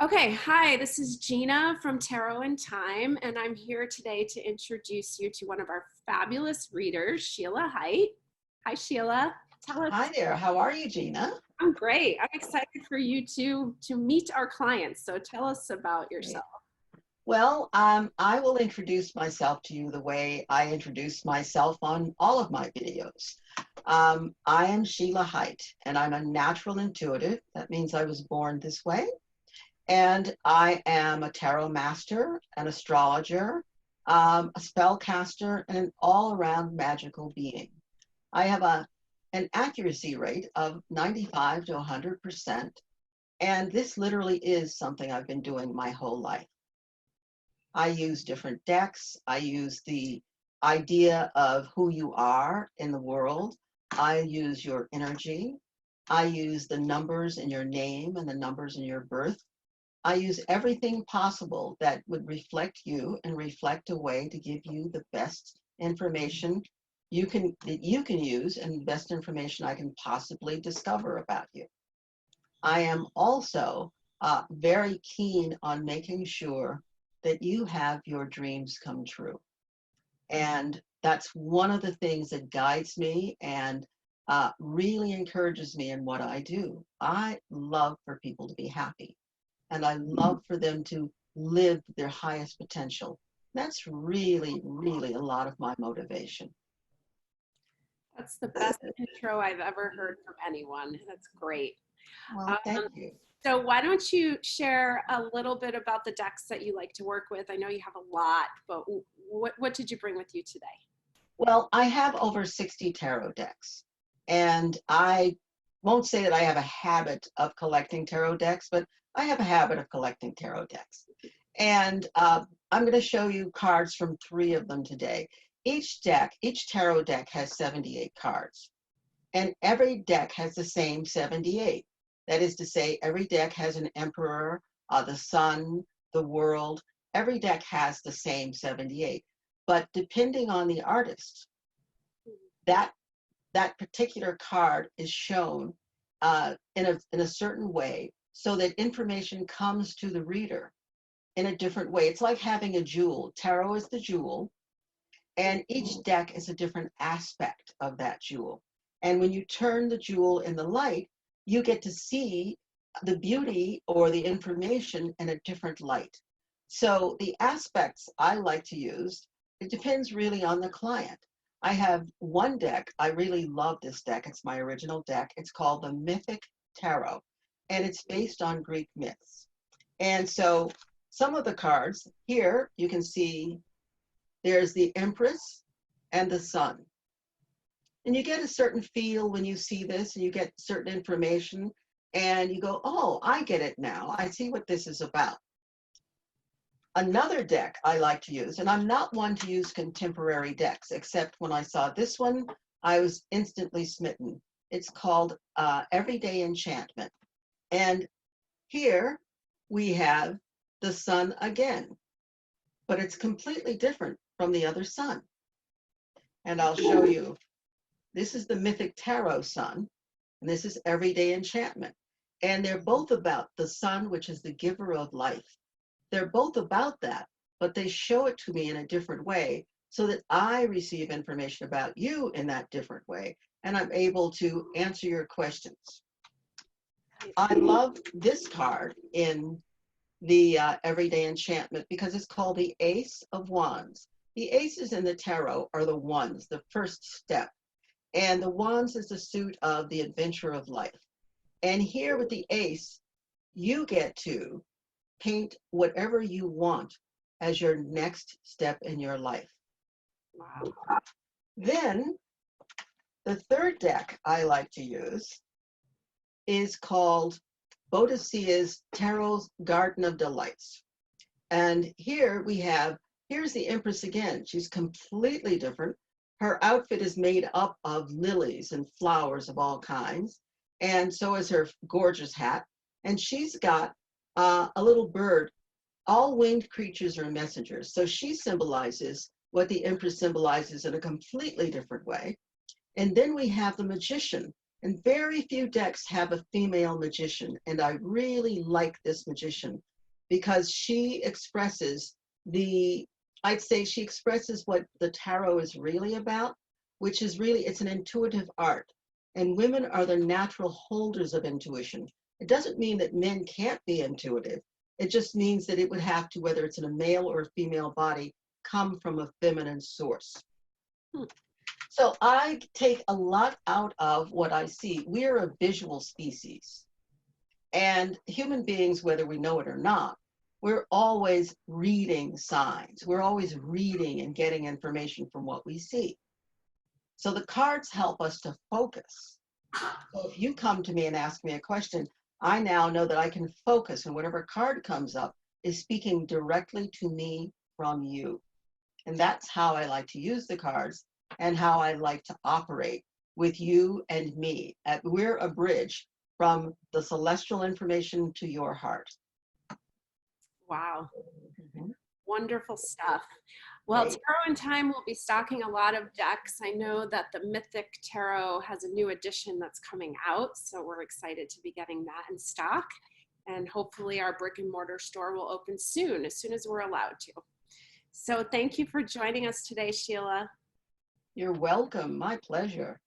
Okay, hi, this is Gina from Tarot and Time, and I'm here today to introduce you to one of our fabulous readers, Sheilaa Hite. Hi, Sheilaa. Tell us. Hi there. How are you, Gina? I'm great. I'm excited for you to meet our clients. So tell us about Great. yourself. I will introduce myself to you the way I introduce myself on all of my videos. I am Sheilaa Hite, and I'm a natural intuitive. That means I was born this way. And I am a tarot master, an astrologer, a spellcaster, and an all-around magical being. I have an accuracy rate of 95 to 100%. And this literally is something I've been doing my whole life. I use different decks. I use the idea of who you are in the world. I use your energy. I use the numbers in your name and the numbers in your birth. I use everything possible that would reflect you and reflect a way to give you the best information that you can use and the best information I can possibly discover about you. I am also very keen on making sure that you have your dreams come true. And that's one of the things that guides me and really encourages me in what I do. I love for people to be happy, and I love for them to live their highest potential. That's really, really a lot of my motivation. That's the best intro I've ever heard from anyone. That's great. Well, thank Um, you. so why don't you share a little bit about the decks that you like to work with? I know you have a lot, but what did you bring with you today? Well, I have over 60 tarot decks, and I won't say that I have a habit of collecting tarot decks, but I have a habit of collecting tarot decks. And I'm going to show you cards from three of them today. Each tarot deck has 78 cards, and every deck has the same 78. That is to say, every deck has an emperor, the sun, the world. Every deck has the same 78. But depending on the artist, that that particular card is shown in a certain way so that information comes to the reader in a different way. It's like having a jewel. Tarot is the jewel, and each deck is a different aspect of that jewel. And when you turn the jewel in the light, you get to see the beauty or the information in a different light. So the aspects I like to use, it depends really on the client. I have one deck, I really love this deck. It's my original deck. It's called the Mythic Tarot, and it's based on Greek myths. And so some of the cards here, you can see there's the Empress and the Sun. And you get a certain feel when you see this, and you get certain information, and you go, oh, I get it now. I see what this is about. Another deck I like to use, and I'm not one to use contemporary decks, except when I saw this one, I was instantly smitten. It's called Everyday Enchantment. And here we have the sun again, but it's completely different from the other sun. And I'll show you. This is the Mythic Tarot Sun, and this is Everyday Enchantment. And they're both about the sun, which is the giver of life. They're both about that, but they show it to me in a different way so that I receive information about you in that different way, and I'm able to answer your questions. I love this card in the Everyday Enchantment because it's called the Ace of Wands. The aces in the tarot are the ones, the first step. And the wands is the suit of the adventure of life. And here with the ace, you get to paint whatever you want as your next step in your life. Wow. Then the third deck I like to use is called Boadicea's Tarot's Garden of Delights. And here here's the Empress again. She's completely different. Her outfit is made up of lilies and flowers of all kinds, and so is her gorgeous hat. And she's got a little bird. All winged creatures are messengers. So she symbolizes what the Empress symbolizes in a completely different way. And then we have the Magician. And very few decks have a female magician. And I really like this magician because she expresses I'd say she expresses what the tarot is really about, which is really, it's an intuitive art. And women are the natural holders of intuition. It doesn't mean that men can't be intuitive. It just means that it would have to, whether it's in a male or a female body, come from a feminine source. So I take a lot out of what I see. We're a visual species. And human beings, whether we know it or not, we're always reading signs. We're always reading and getting information from what we see. So the cards help us to focus. So if you come to me and ask me a question, I now know that I can focus, and whatever card comes up is speaking directly to me from you. And that's how I like to use the cards and how I like to operate with you and me. We're a bridge from the celestial information to your heart. Wow. Mhm. Wonderful stuff. Well, Great. Tarot in Time will be stocking a lot of decks. I know that the Mythic Tarot has a new edition that's coming out, so we're excited to be getting that in stock. And hopefully our brick and mortar store will open soon as we're allowed to. So thank you for joining us today, Sheilaa. You're welcome. My pleasure.